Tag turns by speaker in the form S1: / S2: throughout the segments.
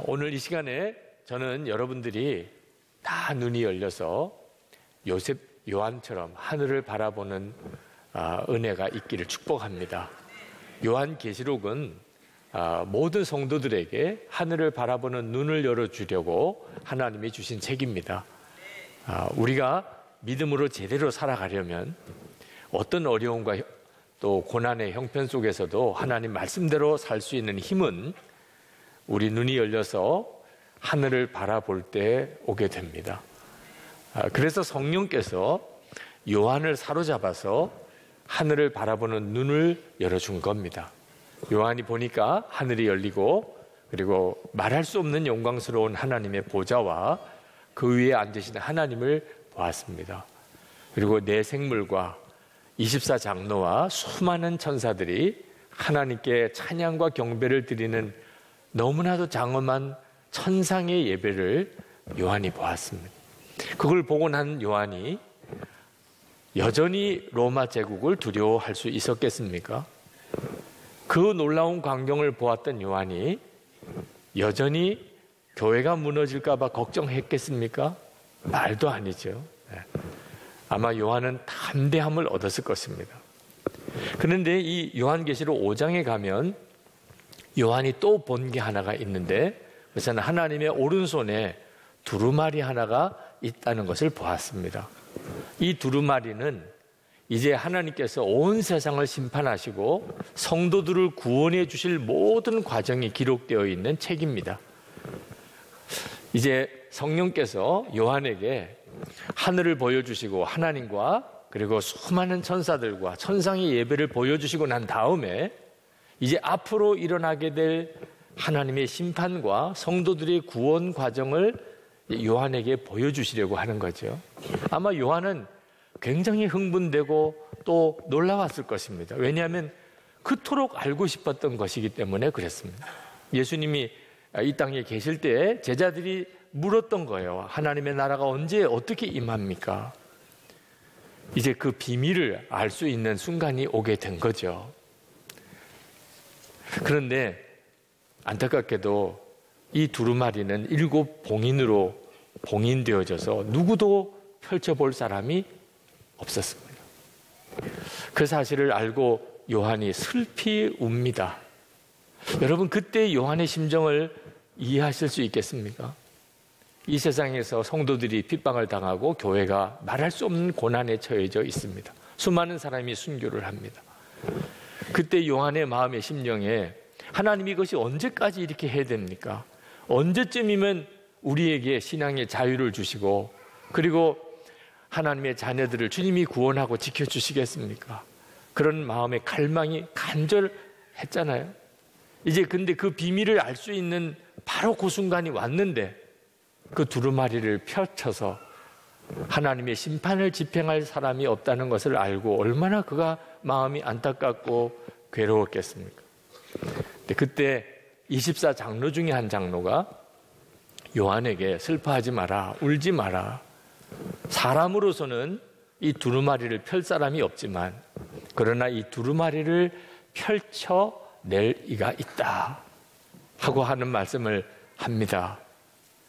S1: 오늘 이 시간에 저는 여러분들이 다 눈이 열려서 요한처럼 하늘을 바라보는 은혜가 있기를 축복합니다. 요한계시록은 모든 성도들에게 하늘을 바라보는 눈을 열어주려고 하나님이 주신 책입니다. 우리가 믿음으로 제대로 살아가려면 어떤 어려움과 또 고난의 형편 속에서도 하나님 말씀대로 살 수 있는 힘은 우리 눈이 열려서 하늘을 바라볼 때 오게 됩니다. 그래서 성령께서 요한을 사로잡아서 하늘을 바라보는 눈을 열어준 겁니다. 요한이 보니까 하늘이 열리고 그리고 말할 수 없는 영광스러운 하나님의 보좌와 그 위에 앉으시는 하나님을 보았습니다. 그리고 내 생물과 24장로와 수많은 천사들이 하나님께 찬양과 경배를 드리는 너무나도 장엄한 천상의 예배를 요한이 보았습니다. 그걸 보고 난 요한이 여전히 로마 제국을 두려워할 수 있었겠습니까? 그 놀라운 광경을 보았던 요한이 여전히 교회가 무너질까 봐 걱정했겠습니까? 말도 아니죠. 아마 요한은 담대함을 얻었을 것입니다. 그런데 이 요한계시록 5장에 가면 요한이 또 본 게 하나가 있는데 그것은 하나님의 오른손에 두루마리 하나가 있다는 것을 보았습니다. 이 두루마리는 이제 하나님께서 온 세상을 심판하시고 성도들을 구원해 주실 모든 과정이 기록되어 있는 책입니다. 이제 성령께서 요한에게 하늘을 보여주시고 하나님과 그리고 수많은 천사들과 천상의 예배를 보여주시고 난 다음에 이제 앞으로 일어나게 될 하나님의 심판과 성도들의 구원 과정을 요한에게 보여주시려고 하는 거죠. 아마 요한은 굉장히 흥분되고 또 놀라웠을 것입니다. 왜냐하면 그토록 알고 싶었던 것이기 때문에 그랬습니다. 예수님이 이 땅에 계실 때 제자들이 물었던 거예요. 하나님의 나라가 언제 어떻게 임합니까? 이제 그 비밀을 알 수 있는 순간이 오게 된 거죠. 그런데 안타깝게도 이 두루마리는 7 봉인으로 봉인되어져서 누구도 펼쳐볼 사람이 없었습니다. 그 사실을 알고 요한이 슬피 웁니다. 여러분, 그때 요한의 심정을 이해하실 수 있겠습니까? 이 세상에서 성도들이 핍박을 당하고 교회가 말할 수 없는 고난에 처해져 있습니다. 수많은 사람이 순교를 합니다. 그때 요한의 마음의 심령에 하나님이 이것이 언제까지 이렇게 해야 됩니까? 언제쯤이면 우리에게 신앙의 자유를 주시고 그리고 하나님의 자녀들을 주님이 구원하고 지켜주시겠습니까? 그런 마음의 갈망이 간절했잖아요. 이제 근데 그 비밀을 알 수 있는 바로 그 순간이 왔는데 그 두루마리를 펼쳐서 하나님의 심판을 집행할 사람이 없다는 것을 알고 얼마나 그가 마음이 안타깝고 괴로웠겠습니까? 근데 그때 24장로 중에 한 장로가 요한에게 슬퍼하지 마라, 울지 마라. 사람으로서는 이 두루마리를 펼 사람이 없지만 그러나 이 두루마리를 펼쳐낼 이가 있다 하고 하는 말씀을 합니다.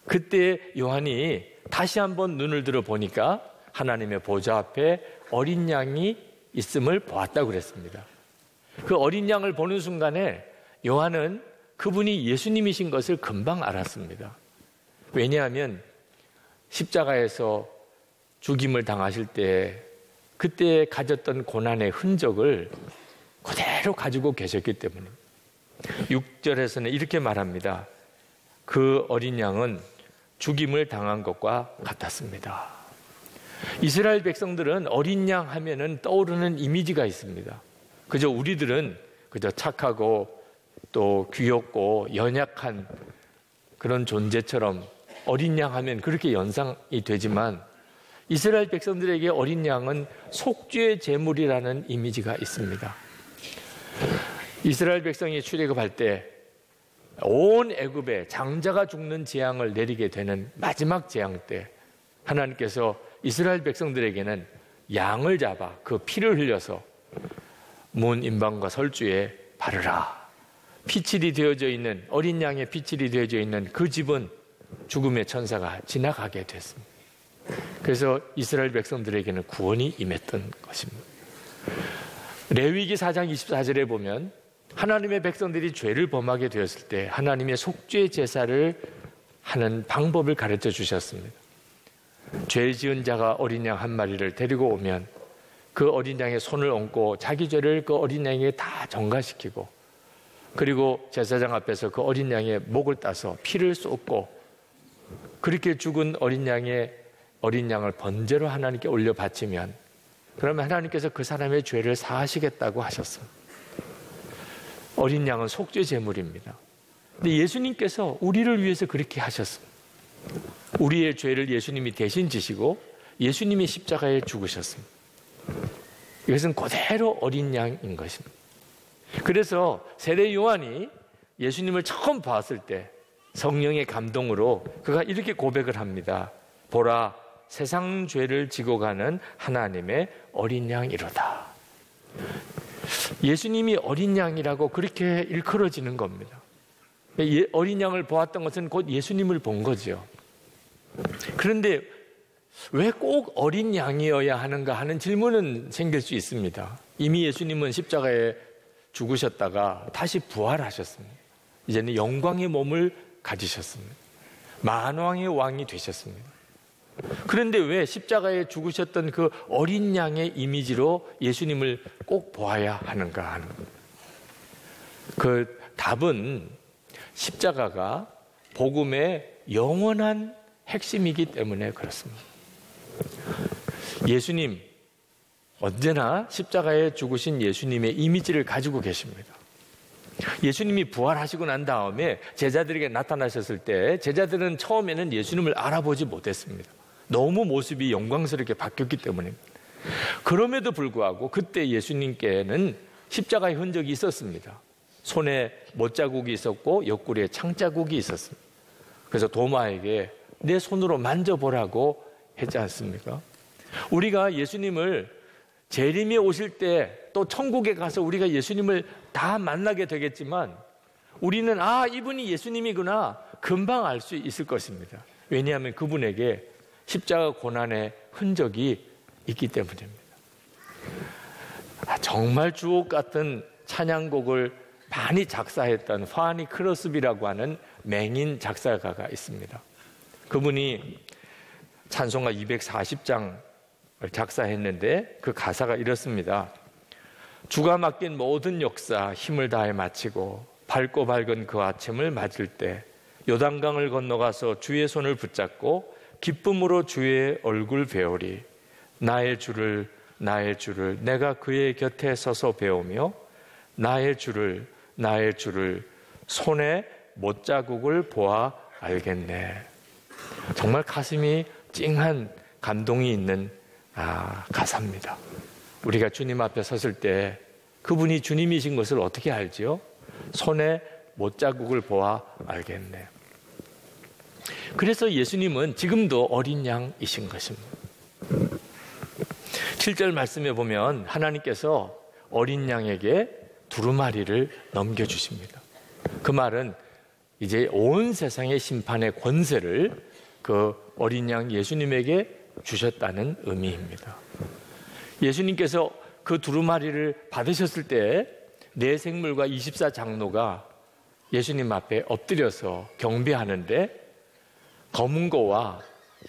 S1: 그때 요한이 다시 한번 눈을 들어 보니까 하나님의 보좌 앞에 어린 양이 있음을 보았다고 그랬습니다. 그 어린 양을 보는 순간에 요한은 그분이 예수님이신 것을 금방 알았습니다. 왜냐하면 십자가에서 죽임을 당하실 때 그때 가졌던 고난의 흔적을 그대로 가지고 계셨기 때문에 6절에서는 이렇게 말합니다. 그 어린 양은 죽임을 당한 것과 같았습니다. 이스라엘 백성들은 어린 양 하면은 떠오르는 이미지가 있습니다. 그저 우리들은 그저 착하고 또 귀엽고 연약한 그런 존재처럼 어린 양 하면 그렇게 연상이 되지만 이스라엘 백성들에게 어린 양은 속죄의 제물이라는 이미지가 있습니다. 이스라엘 백성이 출애굽할 때 온 애굽에 장자가 죽는 재앙을 내리게 되는 마지막 재앙 때 하나님께서 이스라엘 백성들에게는 양을 잡아 그 피를 흘려서 문 임방과 설주에 바르라. 피칠이 되어져 있는, 어린 양의 피칠이 되어져 있는 그 집은 죽음의 천사가 지나가게 됐습니다. 그래서 이스라엘 백성들에게는 구원이 임했던 것입니다. 레위기 4장 24절에 보면 하나님의 백성들이 죄를 범하게 되었을 때 하나님의 속죄 제사를 하는 방법을 가르쳐 주셨습니다. 죄 지은 자가 어린 양 한 마리를 데리고 오면 그 어린 양의 손을 얹고 자기 죄를 그 어린 양에게 다 전가시키고, 그리고 제사장 앞에서 그 어린 양의 목을 따서 피를 쏟고, 그렇게 죽은 어린 양을 번제로 하나님께 올려 바치면 그러면 하나님께서 그 사람의 죄를 사하시겠다고 하셨습니다. 어린 양은 속죄 제물입니다. 근데 예수님께서 우리를 위해서 그렇게 하셨습니다. 우리의 죄를 예수님이 대신 지시고 예수님이 십자가에 죽으셨습니다. 이것은 그대로 어린 양인 것입니다. 그래서 세례 요한이 예수님을 처음 봤을 때 성령의 감동으로 그가 이렇게 고백을 합니다. 보라, 세상 죄를 지고 가는 하나님의 어린 양이로다. 예수님이 어린 양이라고 그렇게 일컬어지는 겁니다. 어린 양을 보았던 것은 곧 예수님을 본 거죠. 그런데 왜 꼭 어린 양이어야 하는가 하는 질문은 생길 수 있습니다. 이미 예수님은 십자가에 죽으셨다가 다시 부활하셨습니다. 이제는 영광의 몸을 가지셨습니다. 만왕의 왕이 되셨습니다. 그런데 왜 십자가에 죽으셨던 그 어린 양의 이미지로 예수님을 꼭 보아야 하는가 하는 겁니다. 그 답은 십자가가 복음의 영원한 핵심이기 때문에 그렇습니다. 예수님, 언제나 십자가에 죽으신 예수님의 이미지를 가지고 계십니다. 예수님이 부활하시고 난 다음에 제자들에게 나타나셨을 때 제자들은 처음에는 예수님을 알아보지 못했습니다. 너무 모습이 영광스럽게 바뀌었기 때문입니다. 그럼에도 불구하고 그때 예수님께는 십자가의 흔적이 있었습니다. 손에 못자국이 있었고 옆구리에 창자국이 있었습니다. 그래서 도마에게 내 손으로 만져보라고 했지 않습니까? 우리가 예수님을 재림에 오실 때 또 천국에 가서 우리가 예수님을 다 만나게 되겠지만 우리는 이분이 예수님이구나 금방 알 수 있을 것입니다. 왜냐하면 그분에게 십자가 고난의 흔적이 있기 때문입니다. 정말 주옥 같은 찬양곡을 많이 작사했던 화니 크로스비라고 하는 맹인 작사가가 있습니다. 그분이 찬송가 240장을 작사했는데 그 가사가 이렇습니다. 주가 맡긴 모든 역사 힘을 다해 마치고 밝고 밝은 그 아침을 맞을 때 요단강을 건너가서 주의 손을 붙잡고 기쁨으로 주의 얼굴 배우리. 나의 주를 내가 그의 곁에 서서 배우며 나의 주를 손에 못자국을 보아 알겠네. 정말 가슴이 찡한 감동이 있는 가사입니다. 우리가 주님 앞에 섰을 때 그분이 주님이신 것을 어떻게 알지요? 손에 못자국을 보아 알겠네. 그래서 예수님은 지금도 어린 양이신 것입니다. 7절 말씀에 보면 하나님께서 어린 양에게 두루마리를 넘겨주십니다. 그 말은 이제 온 세상의 심판의 권세를 그 어린 양 예수님에게 주셨다는 의미입니다. 예수님께서 그 두루마리를 받으셨을 때 네 생물과 24장로가 예수님 앞에 엎드려서 경배하는데 검은고와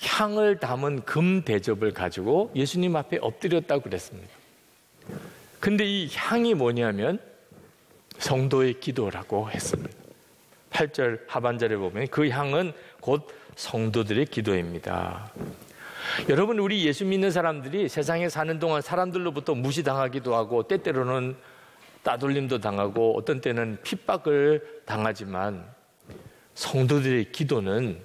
S1: 향을 담은 금 대접을 가지고 예수님 앞에 엎드렸다고 그랬습니다. 근데 이 향이 뭐냐면 성도의 기도라고 했습니다. 8절 하반절에 보면 그 향은 곧 성도들의 기도입니다. 여러분, 우리 예수 믿는 사람들이 세상에 사는 동안 사람들로부터 무시당하기도 하고 때때로는 따돌림도 당하고 어떤 때는 핍박을 당하지만 성도들의 기도는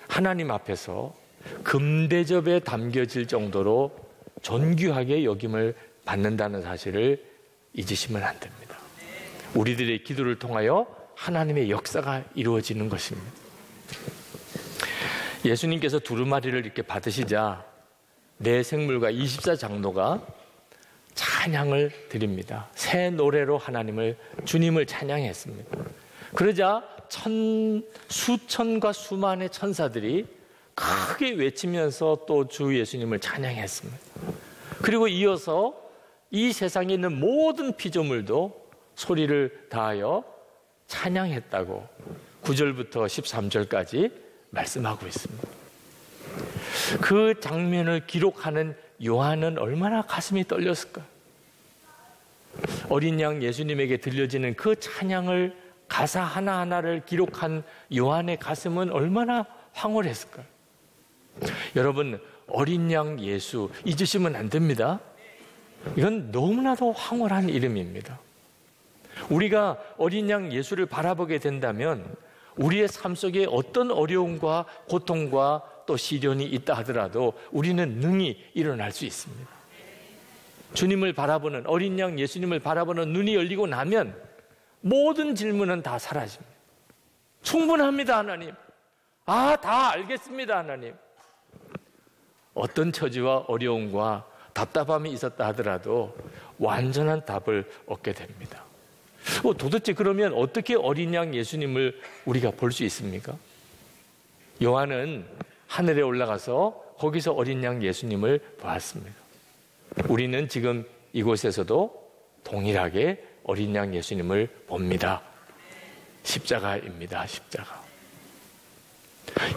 S1: 하나님 앞에서 금대접에 담겨질 정도로 존귀하게 여김을 받는다는 사실을 잊으시면 안 됩니다. 우리들의 기도를 통하여 하나님의 역사가 이루어지는 것입니다. 예수님께서 두루마리를 이렇게 받으시자 네 생물과 24장로가 찬양을 드립니다. 새 노래로 주님을 찬양했습니다. 그러자 수천과 수만의 천사들이 크게 외치면서 또 주 예수님을 찬양했습니다. 그리고 이어서 이 세상에 있는 모든 피조물도 소리를 다하여 찬양했다고 9절부터 13절까지 말씀하고 있습니다. 그 장면을 기록하는 요한은 얼마나 가슴이 떨렸을까? 어린 양 예수님에게 들려지는 그 찬양을 가사 하나하나를 기록한 요한의 가슴은 얼마나 황홀했을까? 여러분, 어린 양 예수 잊으시면 안 됩니다. 이건 너무나도 황홀한 이름입니다. 우리가 어린 양 예수를 바라보게 된다면 우리의 삶 속에 어떤 어려움과 고통과 또 시련이 있다 하더라도 우리는 능히 일어날 수 있습니다. 주님을 바라보는, 어린 양 예수님을 바라보는 눈이 열리고 나면 모든 질문은 다 사라집니다. 충분합니다, 하나님. 다 알겠습니다, 하나님. 어떤 처지와 어려움과 답답함이 있었다 하더라도 완전한 답을 얻게 됩니다. 도대체 그러면 어떻게 어린 양 예수님을 우리가 볼 수 있습니까? 요한은 하늘에 올라가서 거기서 어린 양 예수님을 보았습니다. 우리는 지금 이곳에서도 동일하게 어린 양 예수님을 봅니다. 십자가입니다, 십자가.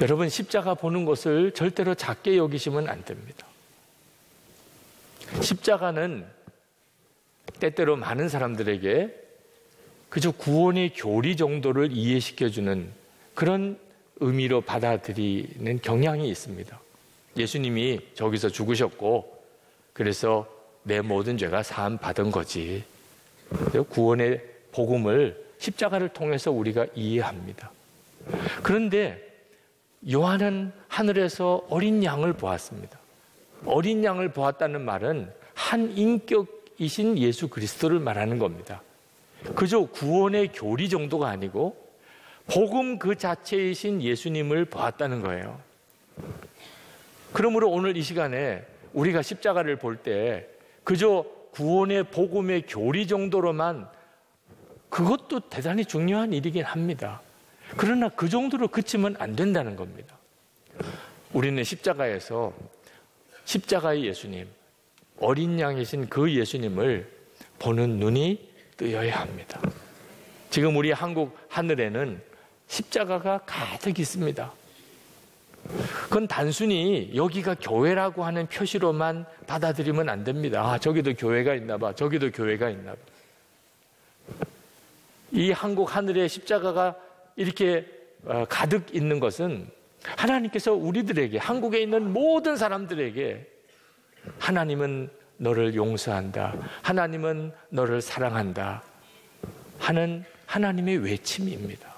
S1: 여러분, 십자가 보는 것을 절대로 작게 여기시면 안 됩니다. 십자가는 때때로 많은 사람들에게 그저 구원의 교리 정도를 이해시켜주는 그런 의미로 받아들이는 경향이 있습니다. 예수님이 저기서 죽으셨고 그래서 내 모든 죄가 사함 받은 거지. 구원의 복음을 십자가를 통해서 우리가 이해합니다. 그런데 요한은 하늘에서 어린 양을 보았습니다. 어린 양을 보았다는 말은 한 인격이신 예수 그리스도를 말하는 겁니다. 그저 구원의 교리 정도가 아니고 복음 그 자체이신 예수님을 보았다는 거예요. 그러므로 오늘 이 시간에 우리가 십자가를 볼 때 그저 구원의 복음의 교리 정도로만, 그것도 대단히 중요한 일이긴 합니다. 그러나 그 정도로 그치면 안 된다는 겁니다. 우리는 십자가에서 십자가의 예수님, 어린 양이신 그 예수님을 보는 눈이 뜨여야 합니다. 지금 우리 한국 하늘에는 십자가가 가득 있습니다. 그건 단순히 여기가 교회라고 하는 표시로만 받아들이면 안 됩니다. 저기도 교회가 있나 봐, 저기도 교회가 있나 봐. 이 한국 하늘에 십자가가 이렇게 가득 있는 것은 하나님께서 우리들에게, 한국에 있는 모든 사람들에게 하나님은 너를 용서한다, 하나님은 너를 사랑한다 하는 하나님의 외침입니다.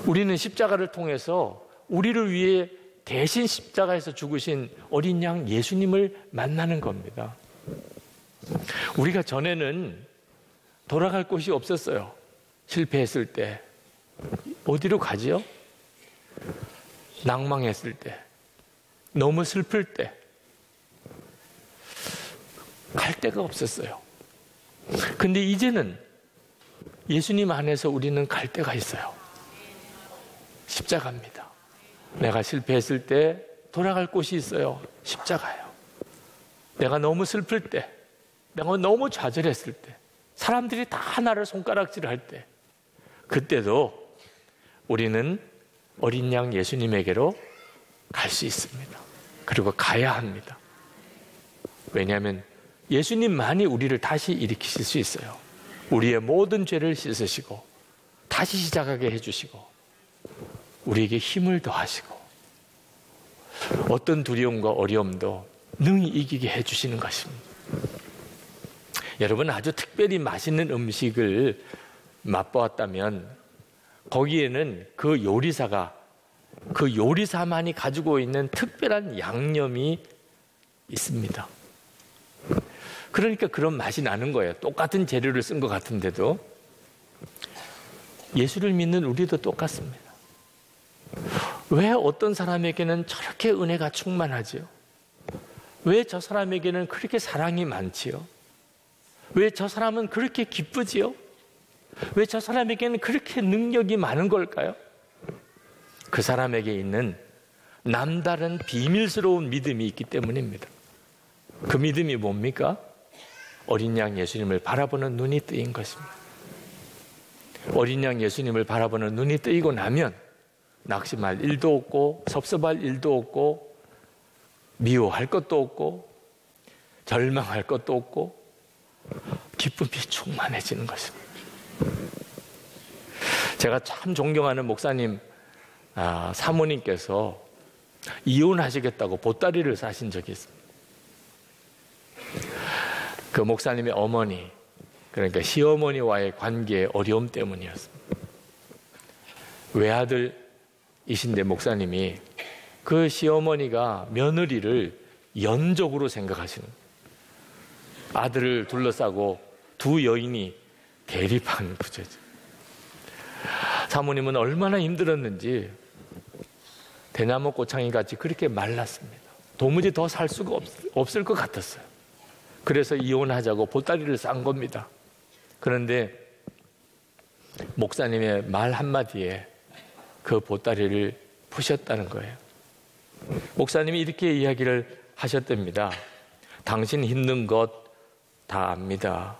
S1: 우리는 십자가를 통해서 우리를 위해 대신 십자가에서 죽으신 어린 양 예수님을 만나는 겁니다. 우리가 전에는 돌아갈 곳이 없었어요. 실패했을 때 어디로 가지요? 낭망했을 때, 너무 슬플 때 갈 데가 없었어요. 근데 이제는 예수님 안에서 우리는 갈 데가 있어요. 십자가입니다. 내가 실패했을 때 돌아갈 곳이 있어요. 십자가예요. 내가 너무 슬플 때, 내가 너무 좌절했을 때, 사람들이 다 나를 손가락질할 때, 그때도 우리는 어린 양 예수님에게로 갈 수 있습니다. 그리고 가야 합니다. 왜냐하면 예수님만이 우리를 다시 일으키실 수 있어요. 우리의 모든 죄를 씻으시고 다시 시작하게 해주시고 우리에게 힘을 더하시고 어떤 두려움과 어려움도 능히 이기게 해주시는 것입니다. 여러분, 아주 특별히 맛있는 음식을 맛보았다면 거기에는 그 요리사만이 가지고 있는 특별한 양념이 있습니다. 그러니까 그런 맛이 나는 거예요. 똑같은 재료를 쓴 것 같은데도. 예수를 믿는 우리도 똑같습니다. 왜 어떤 사람에게는 저렇게 은혜가 충만하지요? 왜 저 사람에게는 그렇게 사랑이 많지요? 왜 저 사람은 그렇게 기쁘지요? 왜 저 사람에게는 그렇게 능력이 많은 걸까요? 그 사람에게 있는 남다른 비밀스러운 믿음이 있기 때문입니다. 그 믿음이 뭡니까? 어린 양 예수님을 바라보는 눈이 뜨인 것입니다. 어린 양 예수님을 바라보는 눈이 뜨이고 나면 낙심할 일도 없고 섭섭할 일도 없고 미워할 것도 없고 절망할 것도 없고 기쁨이 충만해지는 것입니다. 제가 참 존경하는 목사님 사모님께서 이혼하시겠다고 보따리를 싸신 적이 있습니다. 그 목사님의 어머니, 그러니까 시어머니와의 관계의 어려움 때문이었습니다. 외아들이신데 목사님이 그 시어머니가 며느리를 연족으로 생각하시는 거예요. 아들을 둘러싸고 두 여인이 대립하는 구조죠. 사모님은 얼마나 힘들었는지 대나무 꽃창이 같이 그렇게 말랐습니다. 도무지 더 살 수가 없을 것 같았어요. 그래서 이혼하자고 보따리를 싼 겁니다. 그런데 목사님의 말 한마디에 그 보따리를 푸셨다는 거예요. 목사님이 이렇게 이야기를 하셨답니다. 당신 힘든 것 다 압니다.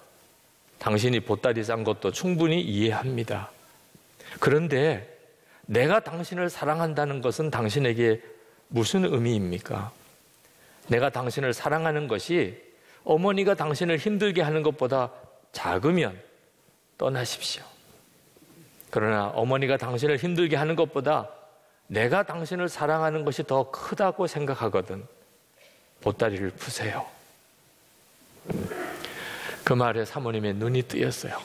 S1: 당신이 보따리 싼 것도 충분히 이해합니다. 그런데 내가 당신을 사랑한다는 것은 당신에게 무슨 의미입니까? 내가 당신을 사랑하는 것이 어머니가 당신을 힘들게 하는 것보다 작으면 떠나십시오. 그러나 어머니가 당신을 힘들게 하는 것보다 내가 당신을 사랑하는 것이 더 크다고 생각하거든 보따리를 푸세요. 그 말에 사모님의 눈이 뜨였어요.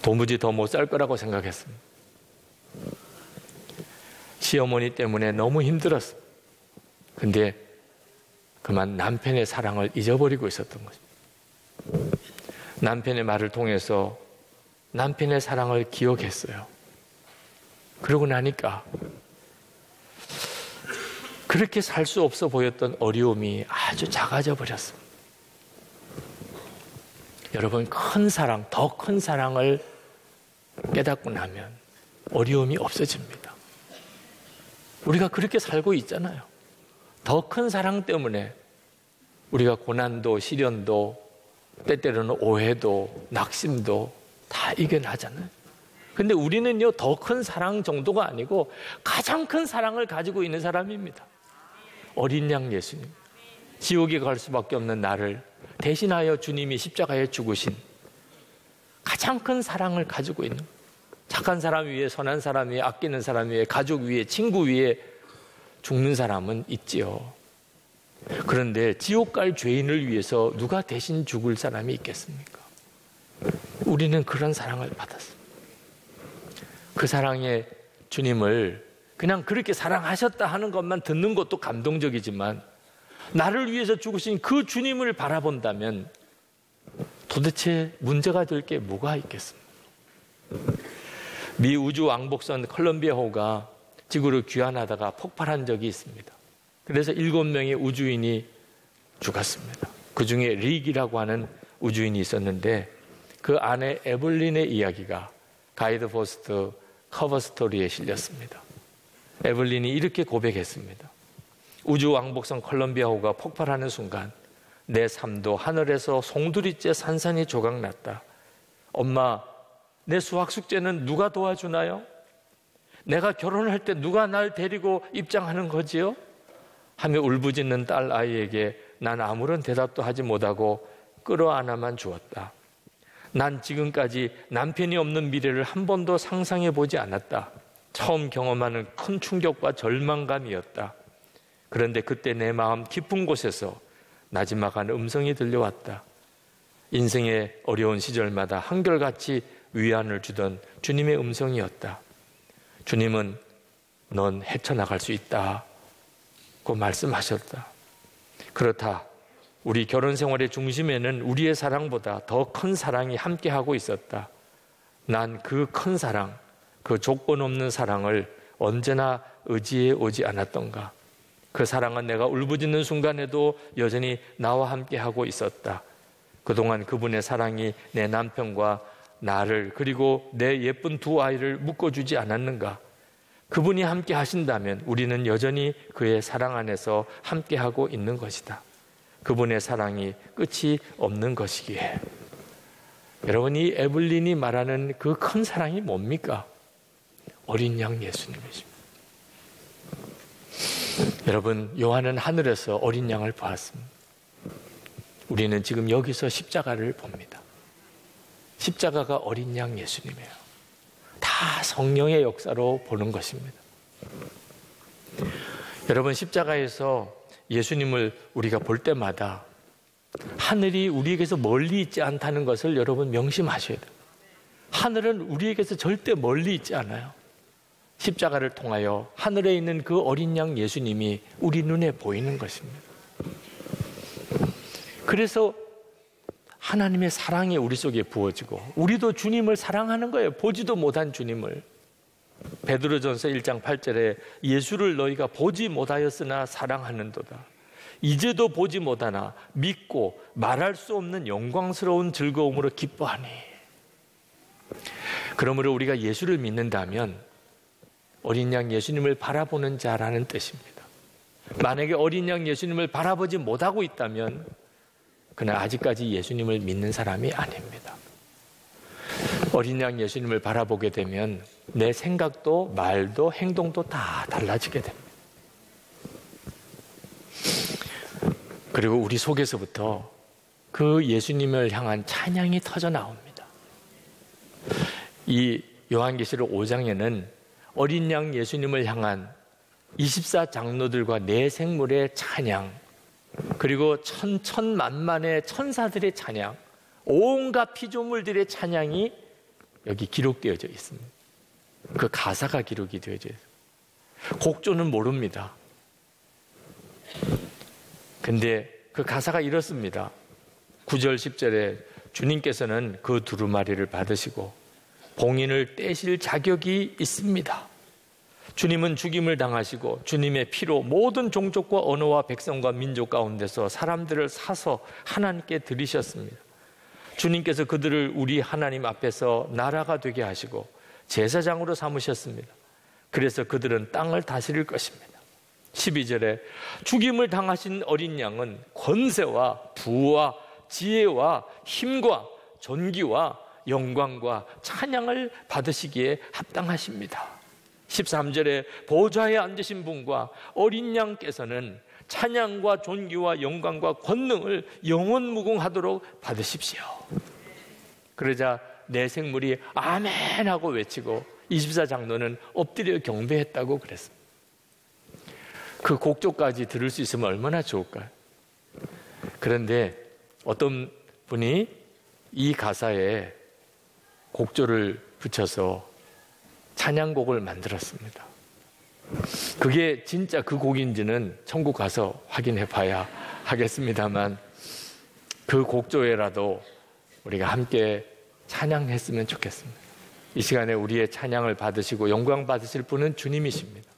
S1: 도무지 더 못 살 거라고 생각했습니다. 시어머니 때문에 너무 힘들었어. 근데 그만 남편의 사랑을 잊어버리고 있었던 거죠. 남편의 말을 통해서 남편의 사랑을 기억했어요. 그러고 나니까 그렇게 살 수 없어 보였던 어려움이 아주 작아져 버렸습니다. 여러분, 큰 사랑, 더 큰 사랑을 깨닫고 나면 어려움이 없어집니다. 우리가 그렇게 살고 있잖아요. 더 큰 사랑 때문에 우리가 고난도 시련도 때때로는 오해도 낙심도 다 이겨나잖아요. 근데 우리는요, 더 큰 사랑 정도가 아니고 가장 큰 사랑을 가지고 있는 사람입니다. 어린 양 예수님, 지옥에 갈 수밖에 없는 나를 대신하여 주님이 십자가에 죽으신 가장 큰 사랑을 가지고 있는, 착한 사람 위에, 선한 사람 위에, 아끼는 사람 위에, 가족 위에, 친구 위에 죽는 사람은 있지요. 그런데 지옥 갈 죄인을 위해서 누가 대신 죽을 사람이 있겠습니까? 우리는 그런 사랑을 받았습니다. 그 사랑의 주님을 그냥 그렇게 사랑하셨다 하는 것만 듣는 것도 감동적이지만 나를 위해서 죽으신 그 주님을 바라본다면 도대체 문제가 될 게 뭐가 있겠습니까? 미 우주 왕복선 콜럼비아호가 지구로 귀환하다가 폭발한 적이 있습니다. 그래서 7명의 우주인이 죽었습니다. 그 중에 릭이라고 하는 우주인이 있었는데 그 아내 에블린의 이야기가 가이드 포스트 커버 스토리에 실렸습니다. 에블린이 이렇게 고백했습니다. 우주 왕복선 콜럼비아호가 폭발하는 순간 내 삶도 하늘에서 송두리째 산산이 조각났다. 엄마, 내 수학 숙제는 누가 도와주나요? 내가 결혼할 때 누가 날 데리고 입장하는 거지요? 하며 울부짖는 딸 아이에게 난 아무런 대답도 하지 못하고 끌어안아만 주었다. 난 지금까지 남편이 없는 미래를 한 번도 상상해 보지 않았다. 처음 경험하는 큰 충격과 절망감이었다. 그런데 그때 내 마음 깊은 곳에서 나지막한 음성이 들려왔다. 인생의 어려운 시절마다 한결같이 위안을 주던 주님의 음성이었다. 주님은 넌 헤쳐나갈 수 있다고 말씀하셨다. 그렇다. 우리 결혼 생활의 중심에는 우리의 사랑보다 더 큰 사랑이 함께하고 있었다. 난 그 큰 사랑, 그 조건 없는 사랑을 언제나 의지해 오지 않았던가. 그 사랑은 내가 울부짖는 순간에도 여전히 나와 함께하고 있었다. 그동안 그분의 사랑이 내 남편과 나를 그리고 내 예쁜 두 아이를 묶어주지 않았는가? 그분이 함께 하신다면 우리는 여전히 그의 사랑 안에서 함께하고 있는 것이다. 그분의 사랑이 끝이 없는 것이기에. 여러분, 이 에블린이 말하는 그 큰 사랑이 뭡니까? 어린 양 예수님이십니다. 여러분, 요한은 하늘에서 어린 양을 보았습니다. 우리는 지금 여기서 십자가를 봅니다. 십자가가 어린 양 예수님이에요. 다 성령의 역사로 보는 것입니다. 여러분, 십자가에서 예수님을 우리가 볼 때마다 하늘이 우리에게서 멀리 있지 않다는 것을 여러분 명심하셔야 돼요. 하늘은 우리에게서 절대 멀리 있지 않아요. 십자가를 통하여 하늘에 있는 그 어린 양 예수님이 우리 눈에 보이는 것입니다. 그래서 하나님의 사랑이 우리 속에 부어지고 우리도 주님을 사랑하는 거예요. 보지도 못한 주님을. 베드로전서 1장 8절에 예수를 너희가 보지 못하였으나 사랑하는도다. 이제도 보지 못하나 믿고 말할 수 없는 영광스러운 즐거움으로 기뻐하니. 그러므로 우리가 예수를 믿는다면 어린 양 예수님을 바라보는 자라는 뜻입니다. 만약에 어린 양 예수님을 바라보지 못하고 있다면 그는 아직까지 예수님을 믿는 사람이 아닙니다. 어린 양 예수님을 바라보게 되면 내 생각도 말도 행동도 다 달라지게 됩니다. 그리고 우리 속에서부터 그 예수님을 향한 찬양이 터져 나옵니다. 이 요한계시록 5장에는 어린 양 예수님을 향한 24장로들과 네 생물의 찬양, 그리고 천천만만의 천사들의 찬양, 온갖 피조물들의 찬양이 여기 기록되어져 있습니다. 그 가사가 기록이 되어져 있어요. 곡조는 모릅니다. 근데 그 가사가 이렇습니다. 9절 10절에 주님께서는 그 두루마리를 받으시고 봉인을 떼실 자격이 있습니다. 주님은 죽임을 당하시고 주님의 피로 모든 종족과 언어와 백성과 민족 가운데서 사람들을 사서 하나님께 드리셨습니다. 주님께서 그들을 우리 하나님 앞에서 나라가 되게 하시고 제사장으로 삼으셨습니다. 그래서 그들은 땅을 다스릴 것입니다. 12절에 죽임을 당하신 어린 양은 권세와 부와 지혜와 힘과 존귀와 영광과 찬양을 받으시기에 합당하십니다. 13절에 보좌에 앉으신 분과 어린 양께서는 찬양과 존귀와 영광과 권능을 영원무궁하도록 받으십시오. 그러자 네 생물이 아멘 하고 외치고 24장로는 엎드려 경배했다고 그랬습니다. 그 곡조까지 들을 수 있으면 얼마나 좋을까요? 그런데 어떤 분이 이 가사에 곡조를 붙여서 찬양곡을 만들었습니다. 그게 진짜 그 곡인지는 천국 가서 확인해 봐야 하겠습니다만 그 곡조에라도 우리가 함께 찬양했으면 좋겠습니다. 이 시간에 우리의 찬양을 받으시고 영광 받으실 분은 주님이십니다.